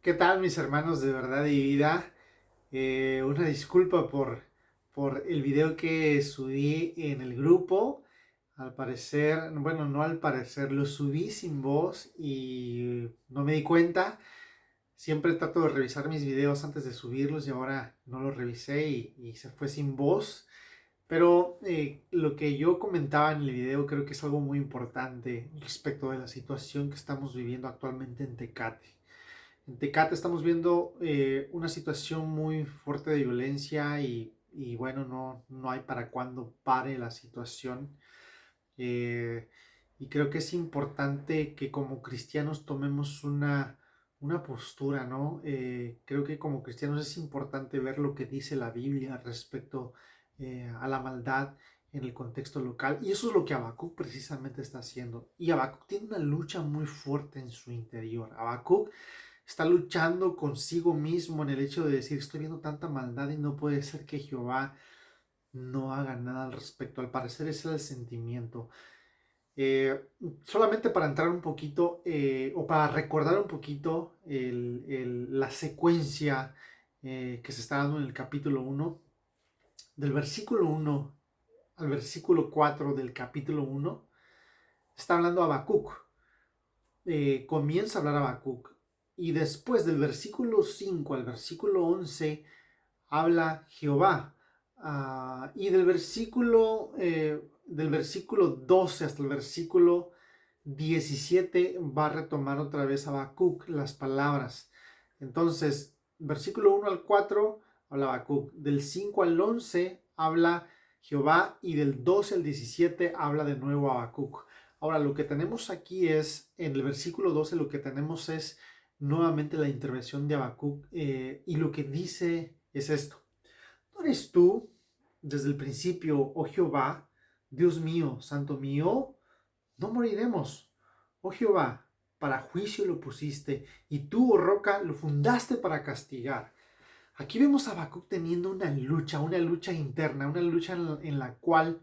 ¿Qué tal, mis hermanos de verdad y vida? Una disculpa por el video que subí en el grupo. Al parecer, bueno, no al parecer, lo subí sin voz y no me di cuenta. Siempre trato de revisar mis videos antes de subirlos y ahora no los revisé y se fue sin voz. Pero lo que yo comentaba en el video creo que es algo muy importante respecto de la situación que estamos viviendo actualmente en Tecate. En Tecate estamos viendo una situación muy fuerte de violencia y bueno, no hay para cuándo pare la situación. Eh, y creo que es importante que como cristianos tomemos una postura, ¿no? Creo que como cristianos es importante ver lo que dice la Biblia respecto a la maldad en el contexto local. Y eso es lo que Habacuc precisamente está haciendo. Y Habacuc tiene una lucha muy fuerte en su interior. Habacuc está luchando consigo mismo en el hecho de decir, estoy viendo tanta maldad y no puede ser que Jehová no haga nada al respecto. Al parecer ese es el sentimiento. Eh, Solamente para entrar un poquito o para recordar un poquito la secuencia que se está dando en el capítulo uno, del versículo uno al versículo 4 del capítulo uno, está hablando Habacuc. Comienza a hablar Habacuc y después del versículo 5 al versículo 11 habla Jehová. Y del versículo 12 hasta el versículo 17 va a retomar otra vez Habacuc las palabras. Entonces, versículo 1 al 4 habla Habacuc, del 5 al 11 habla Jehová y del 12 al 17 habla de nuevo Habacuc. Ahora, lo que tenemos aquí es, en el versículo 12 lo que tenemos es nuevamente la intervención de Habacuc y lo que dice es esto. ¿No eres tú desde el principio, oh Jehová, Dios mío, santo mío? No moriremos. Oh Jehová, para juicio lo pusiste, y tú, oh roca, lo fundaste para castigar. Aquí vemos a Habacuc teniendo una lucha interna, una lucha en la cual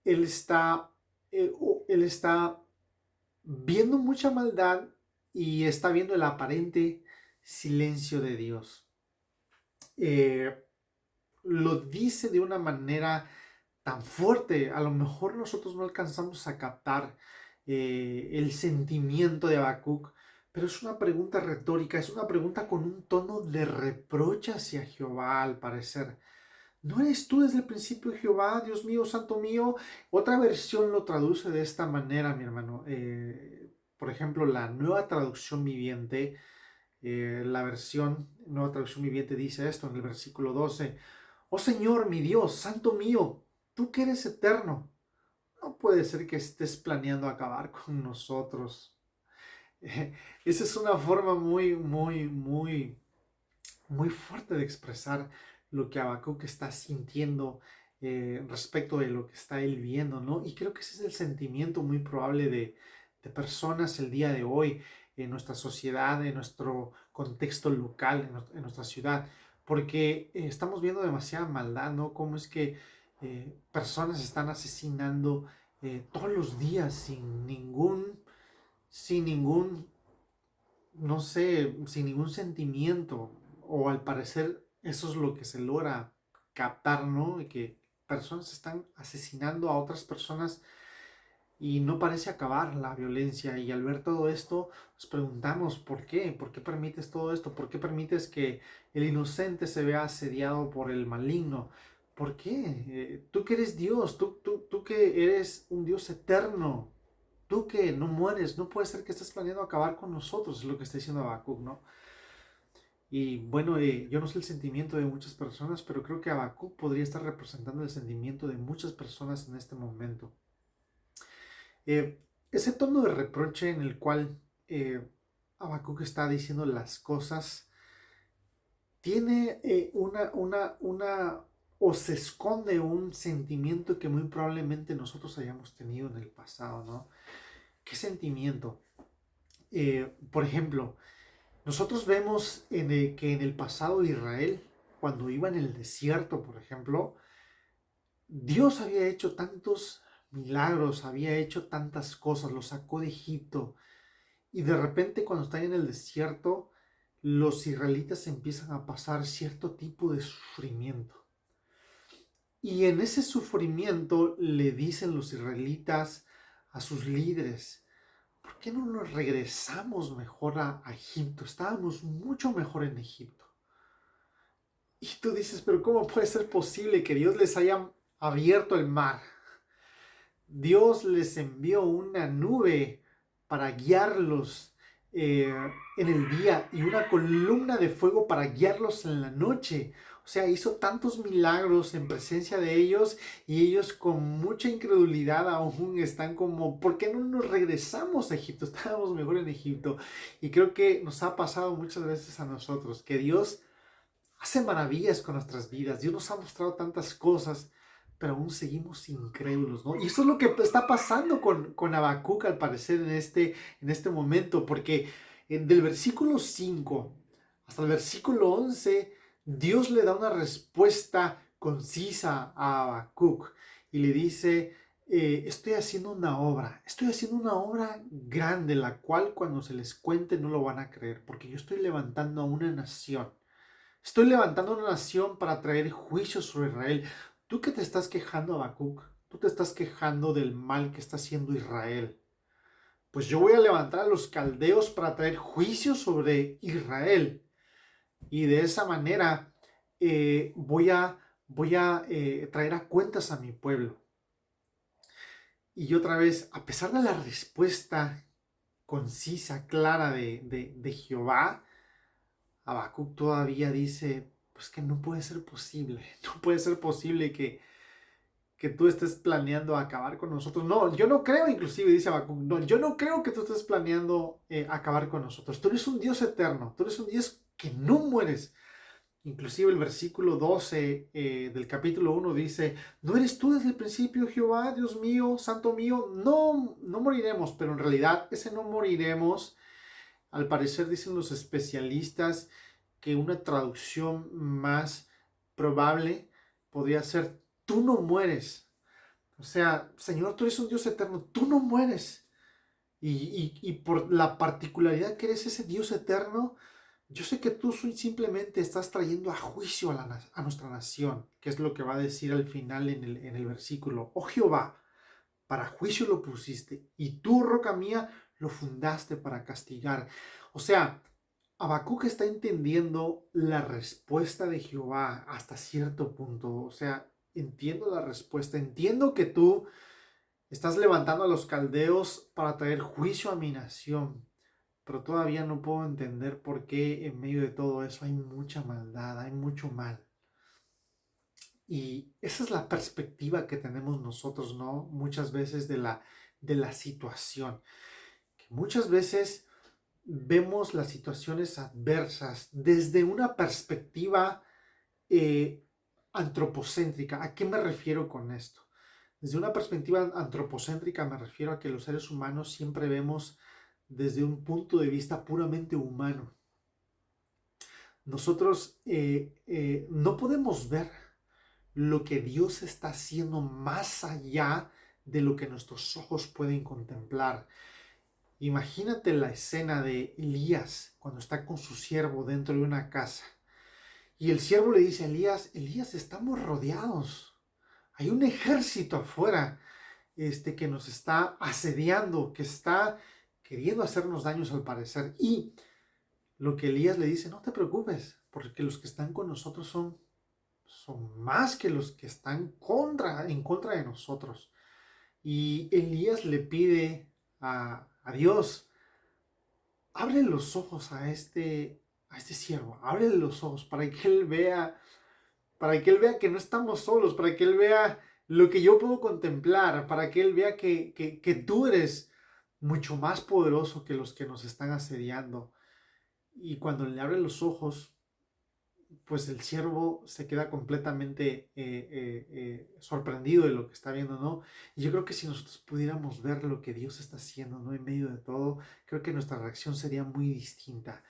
él está, él está viendo mucha maldad y está viendo el aparente silencio de Dios. Eh, lo dice de una manera tan fuerte, a lo mejor nosotros no alcanzamos a captar el sentimiento de Habacuc, pero es una pregunta retórica, es una pregunta con un tono de reproche hacia Jehová, al parecer. ¿No eres tú desde el principio, Jehová, Dios mío, santo mío? Otra versión lo traduce de esta manera, mi hermano. Por ejemplo, la nueva traducción viviente, la versión nueva traducción viviente dice esto en el versículo 12. Oh Señor, mi Dios, santo mío, tú que eres eterno, no puede ser que estés planeando acabar con nosotros. Esa es una forma muy fuerte de expresar lo que Habacuc está sintiendo respecto de lo que está él viendo, ¿no? Y creo que ese es el sentimiento muy probable de personas el día de hoy en nuestra sociedad, en nuestro contexto local, en nuestra ciudad, porque estamos viendo demasiada maldad, ¿no? Cómo es que personas están asesinando todos los días sin ningún no sé, sin ningún sentimiento, o al parecer eso es lo que se logra captar, ¿no? Y que personas están asesinando a otras personas y no parece acabar la violencia. Y al ver todo esto, nos preguntamos, ¿por qué? ¿Por qué permites todo esto? ¿Por qué permites que el inocente se vea asediado por el maligno? ¿Por qué? Tú que eres Dios, tú que eres un Dios eterno, tú que no mueres, no puede ser que estés planeando acabar con nosotros, es lo que está diciendo Habacuc, ¿no? Y bueno, yo no sé el sentimiento de muchas personas, pero creo que Habacuc podría estar representando el sentimiento de muchas personas en este momento. Eh, Ese tono de reproche en el cual Habacuc está diciendo las cosas tiene o se esconde un sentimiento que muy probablemente nosotros hayamos tenido en el pasado, ¿no? ¿Qué sentimiento? Por ejemplo, nosotros vemos que en el pasado de Israel, cuando iba en el desierto, por ejemplo, Dios había hecho tantos milagros, había hecho tantas cosas, los sacó de Egipto, y de repente cuando están en el desierto, los israelitas empiezan a pasar cierto tipo de sufrimiento. Y en ese sufrimiento le dicen los israelitas a sus líderes: ¿por qué no nos regresamos mejor a Egipto? Estábamos mucho mejor en Egipto. Y tú dices, pero ¿cómo puede ser posible que Dios les haya abierto el mar? Dios les envió una nube para guiarlos en el día y una columna de fuego para guiarlos en la noche. O sea, hizo tantos milagros en presencia de ellos, y ellos con mucha incredulidad aún están como, ¿por qué no nos regresamos a Egipto? Estábamos mejor en Egipto. Y creo que nos ha pasado muchas veces a nosotros, que Dios hace maravillas con nuestras vidas. Dios nos ha mostrado tantas cosas, pero aún seguimos incrédulos, ¿no? Y eso es lo que está pasando con Habacuc, al parecer, en este momento, porque del versículo 5 hasta el versículo 11, Dios le da una respuesta concisa a Habacuc y le dice: estoy haciendo una obra grande, la cual cuando se les cuente no lo van a creer, porque yo estoy levantando a una nación. Estoy levantando una nación para traer juicio sobre Israel. Tú que te estás quejando, Habacuc, tú te estás quejando del mal que está haciendo Israel. Pues yo voy a levantar a los caldeos para traer juicio sobre Israel. Y de esa manera voy a traer a cuentas a mi pueblo. Y otra vez, a pesar de la respuesta concisa, clara de Jehová, Habacuc todavía dice, pues que no puede ser posible, no puede ser posible que tú estés planeando acabar con nosotros. No, yo no creo, inclusive dice Habacuc, no, yo no creo que tú estés planeando acabar con nosotros. Tú eres un Dios eterno, tú eres un Dios que no mueres. Inclusive el versículo 12 del capítulo 1 dice: ¿no eres tú desde el principio, Jehová, Dios mío, santo mío? No, no moriremos, pero en realidad ese no moriremos, al parecer dicen los especialistas, que una traducción más probable podría ser: tú no mueres. O sea, Señor, tú eres un Dios eterno, tú no mueres. Y por la particularidad que eres ese Dios eterno, yo sé que tú simplemente estás trayendo a juicio a nuestra nación, que es lo que va a decir al final en el versículo. Oh Jehová, para juicio lo pusiste, y tú, roca mía, lo fundaste para castigar. O sea, Habacuc está entendiendo la respuesta de Jehová hasta cierto punto. O sea, entiendo la respuesta, entiendo que tú estás levantando a los caldeos para traer juicio a mi nación, pero todavía no puedo entender por qué en medio de todo eso hay mucha maldad, hay mucho mal. Y esa es la perspectiva que tenemos nosotros, ¿no? Muchas veces de la situación. Que muchas veces vemos las situaciones adversas desde una perspectiva eh, antropocéntrica. ¿A qué me refiero con esto? Desde una perspectiva antropocéntrica me refiero a que los seres humanos siempre vemos desde un punto de vista puramente humano. Nosotros no podemos ver lo que Dios está haciendo más allá de lo que nuestros ojos pueden contemplar. Imagínate la escena de Elías cuando está con su siervo dentro de una casa. Y el siervo le dice a Elías: Elías, estamos rodeados. Hay un ejército afuera que nos está asediando, que está queriendo hacernos daños al parecer. Y lo que Elías le dice: no te preocupes, porque los que están con nosotros son más que los que están en contra de nosotros. Y Elías le pide a Dios: abre los ojos a este siervo, abre los ojos para que él vea que no estamos solos, para que él vea lo que yo puedo contemplar, para que él vea que tú eres mucho más poderoso que los que nos están asediando. Y cuando le abre los ojos, pues el siervo se queda completamente sorprendido de lo que está viendo, ¿no? Y yo creo que si nosotros pudiéramos ver lo que Dios está haciendo, ¿no? En medio de todo, creo que nuestra reacción sería muy distinta.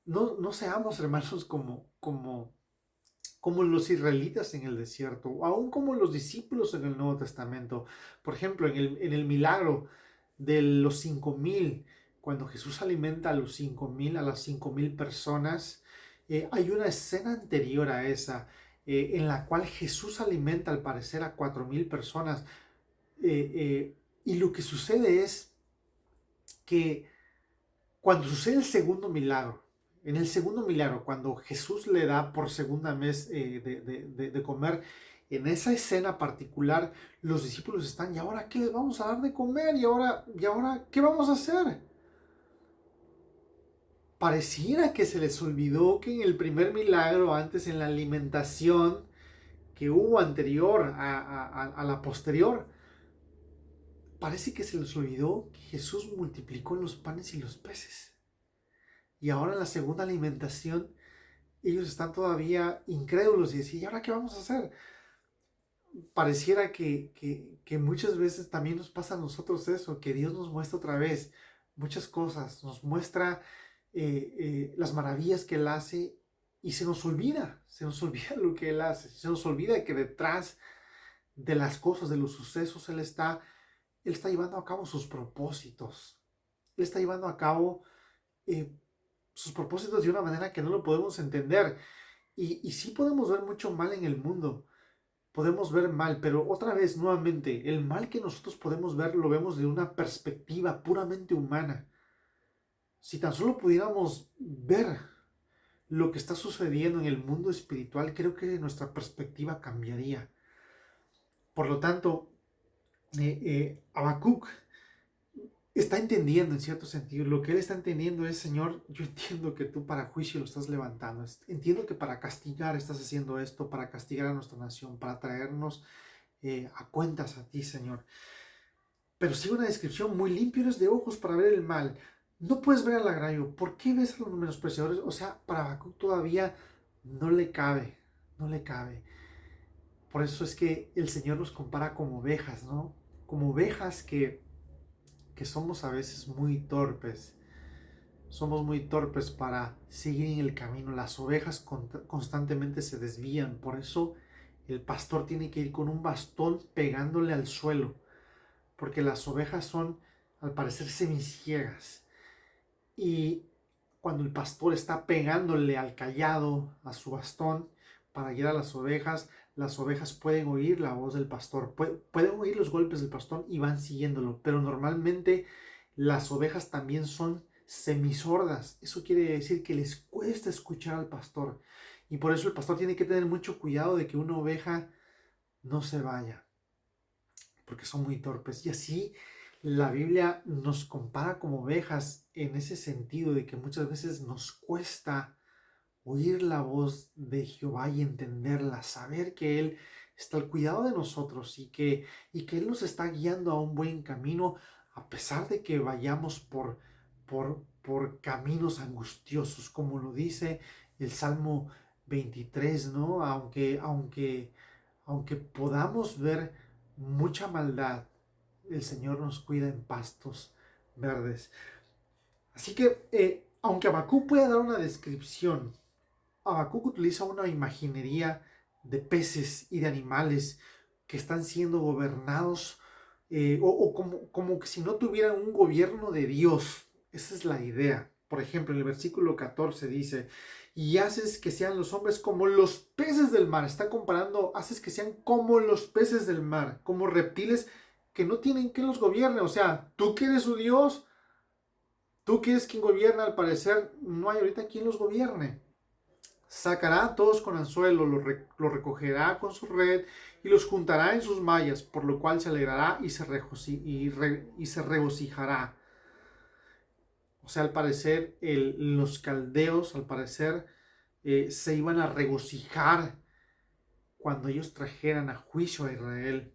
No seamos, hermanos, como los israelitas en el desierto, o aún como los discípulos en el Nuevo Testamento. Por ejemplo, en el milagro de los 5,000, cuando Jesús alimenta a los 5,000, a las 5,000 personas, hay una escena anterior a esa, en la cual Jesús alimenta al parecer a 4,000 personas. Y lo que sucede es que cuando sucede el segundo milagro, en el segundo milagro, cuando Jesús le da por segunda vez de comer, en esa escena particular, los discípulos están, ¿y ahora qué les vamos a dar de comer? ¿Y ahora qué vamos a hacer? Pareciera que se les olvidó que en el primer milagro, antes en la alimentación que hubo anterior a la posterior, parece que se les olvidó que Jesús multiplicó los panes y los peces. Y ahora en la segunda alimentación, ellos están todavía incrédulos y dicen, ¿y ahora qué vamos a hacer? Pareciera que muchas veces también nos pasa a nosotros eso, que Dios nos muestra otra vez muchas cosas, nos muestra las maravillas que Él hace y se nos olvida lo que Él hace, se nos olvida que detrás de las cosas, de los sucesos, Él está llevando a cabo sus propósitos, Él está llevando a cabo eh, sus propósitos de una manera que no lo podemos entender. Y sí podemos ver mucho mal en el mundo, podemos ver mal, pero otra vez, nuevamente, el mal que nosotros podemos ver lo vemos de una perspectiva puramente humana. Si tan solo pudiéramos ver lo que está sucediendo en el mundo espiritual, creo que nuestra perspectiva cambiaría. Por lo tanto, Habacuc está entendiendo en cierto sentido. Lo que él está entendiendo es, Señor, yo entiendo que tú para juicio lo estás levantando. Entiendo que para castigar estás haciendo esto, para castigar a nuestra nación, para traernos a cuentas a ti, Señor. Pero sigue una descripción: muy limpio eres de ojos para ver el mal. No puedes ver al agravio. ¿Por qué ves a los menospreciadores? O sea, para Habacuc todavía no le cabe, no le cabe. Por eso es que el Señor nos compara como ovejas, ¿no? Como ovejas que somos a veces muy torpes. Somos muy torpes para seguir en el camino. Las ovejas constantemente se desvían. Por eso el pastor tiene que ir con un bastón pegándole al suelo. Porque las ovejas son, al parecer, semiciegas. Y cuando el pastor está pegándole al cayado, a su bastón, para guiar a las ovejas pueden oír la voz del pastor, pueden oír los golpes del pastor y van siguiéndolo. Pero normalmente las ovejas también son semisordas. Eso quiere decir que les cuesta escuchar al pastor. Y por eso el pastor tiene que tener mucho cuidado de que una oveja no se vaya, porque son muy torpes. Y así la Biblia nos compara como ovejas en ese sentido de que muchas veces nos cuesta oír la voz de Jehová y entenderla, saber que Él está al cuidado de nosotros y que Él nos está guiando a un buen camino, a pesar de que vayamos por caminos angustiosos, como lo dice el Salmo 23, ¿no? Aunque podamos ver mucha maldad, el Señor nos cuida en pastos verdes. Así que, aunque Habacuc pueda dar una descripción, Habacuc utiliza una imaginería de peces y de animales que están siendo gobernados, o como que si no tuvieran un gobierno de Dios. Esa es la idea. Por ejemplo, en el versículo 14 dice: y haces que sean los hombres como los peces del mar. Está comparando, haces que sean como los peces del mar, como reptiles que no tienen quien los gobierne. O sea, tú que eres su Dios, tú que eres quien gobierna, al parecer no hay ahorita quien los gobierne. Sacará a todos con anzuelo, los recogerá con su red y los juntará en sus mallas, por lo cual se alegrará y se regocijará. O sea, al parecer los caldeos, al parecer, se iban a regocijar cuando ellos trajeran a juicio a Israel.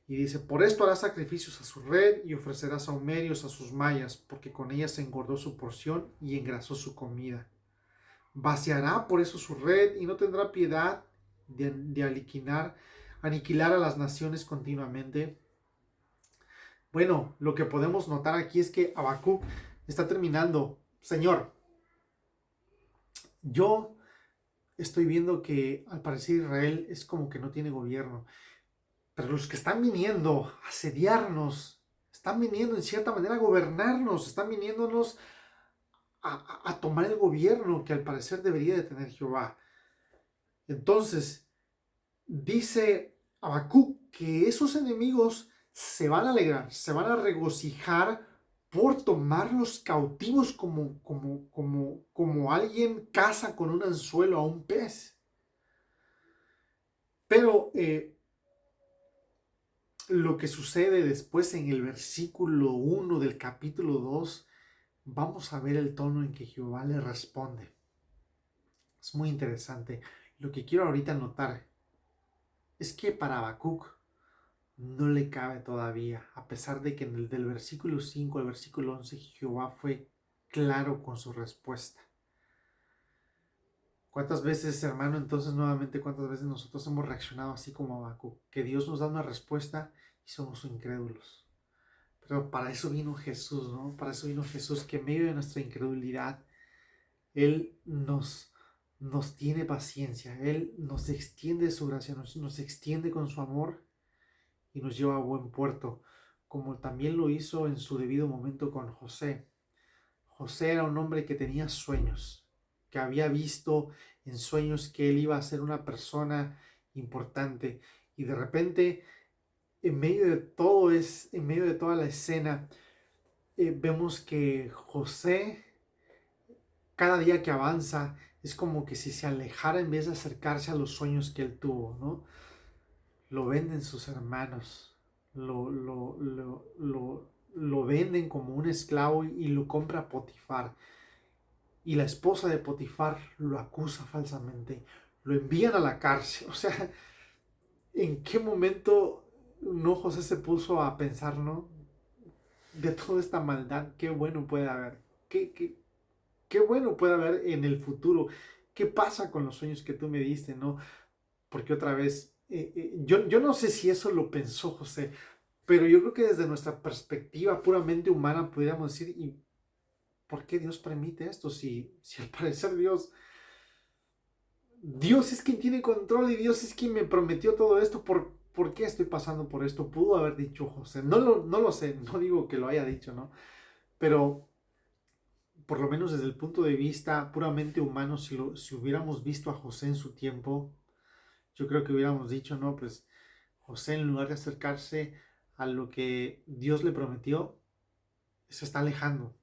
Y dice: por esto hará sacrificios a su red y ofrecerá sahumerios a sus mallas, porque con ellas se engordó su porción y engrasó su comida. Vaciará por eso su red y no tendrá piedad de aniquilar a las naciones continuamente. Bueno, lo que podemos notar aquí es que Habacuc está terminando: Señor, yo estoy viendo que al parecer Israel es como que no tiene gobierno, pero los que están viniendo a asediarnos están viniendo en cierta manera a gobernarnos, están viniéndonos a tomar el gobierno que al parecer debería de tener Jehová. Entonces, dice Habacuc que esos enemigos se van a alegrar, se van a regocijar por tomarlos cautivos como alguien caza con un anzuelo a un pez. Pero lo que sucede después en el versículo 1 del capítulo 2, vamos a ver el tono en que Jehová le responde. Es muy interesante. Lo que quiero ahorita notar es que para Habacuc no le cabe todavía, a pesar de que del versículo 5 al versículo 11 Jehová fue claro con su respuesta. ¿Cuántas veces, hermano, entonces nuevamente, cuántas veces nosotros hemos reaccionado así como Habacuc? Que Dios nos da una respuesta y somos incrédulos. Pero para eso vino Jesús, ¿no? Para eso vino Jesús, que en medio de nuestra incredulidad, Él nos tiene paciencia, Él nos extiende su gracia, nos extiende con su amor y nos lleva a buen puerto, como también lo hizo en su debido momento con José. José era un hombre que tenía sueños, que había visto en sueños que él iba a ser una persona importante, y de repente, en medio de en medio de toda la escena, vemos que José, cada día que avanza, es como que si se alejara en vez de acercarse a los sueños que él tuvo, ¿no? Lo venden sus hermanos, lo venden como un esclavo y lo compra Potifar. Y la esposa de Potifar lo acusa falsamente, lo envían a la cárcel. O sea, ¿en qué momento no José se puso a pensar, no? De toda esta maldad, qué bueno puede haber, qué bueno puede haber en el futuro. ¿Qué pasa con los sueños que tú me diste, no? Porque otra vez, yo no sé si eso lo pensó José, pero yo creo que desde nuestra perspectiva puramente humana podríamos decir, ¿y por qué Dios permite esto? Si al parecer Dios es quien tiene control y Dios es quien me prometió todo esto, ¿por qué estoy pasando por esto? Pudo haber dicho José, no lo sé, no digo que lo haya dicho, ¿no? Pero por lo menos desde el punto de vista puramente humano, si hubiéramos visto a José en su tiempo, yo creo que hubiéramos dicho, no, pues José, en lugar de acercarse a lo que Dios le prometió, se está alejando,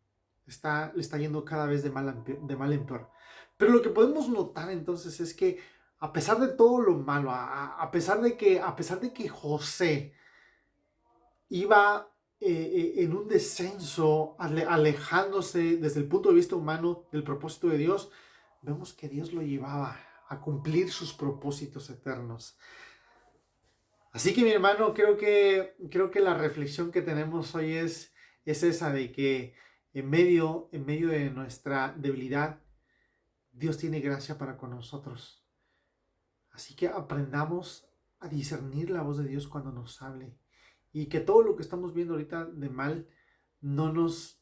le está yendo cada vez de mal en peor. Pero lo que podemos notar entonces es que a pesar de todo lo malo, a pesar de que José iba en un descenso, alejándose desde el punto de vista humano del propósito de Dios, vemos que Dios lo llevaba a cumplir sus propósitos eternos. Así que mi hermano, creo que la reflexión que tenemos hoy es esa de que en medio de nuestra debilidad, Dios tiene gracia para con nosotros. Así que aprendamos a discernir la voz de Dios cuando nos hable. Y que todo lo que estamos viendo ahorita de mal no nos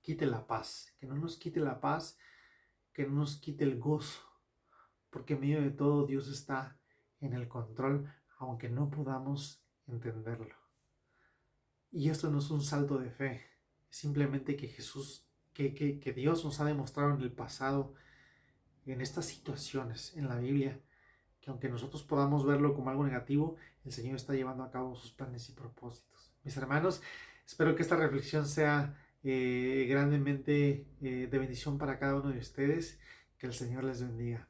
quite la paz. Que no nos quite la paz, que no nos quite el gozo. Porque en medio de todo Dios está en el control, aunque no podamos entenderlo. Y esto no es un salto de fe, es simplemente que que Dios nos ha demostrado en el pasado, en estas situaciones en la Biblia, que aunque nosotros podamos verlo como algo negativo, el Señor está llevando a cabo sus planes y propósitos. Mis hermanos, espero que esta reflexión sea grandemente de bendición para cada uno de ustedes. Que el Señor les bendiga.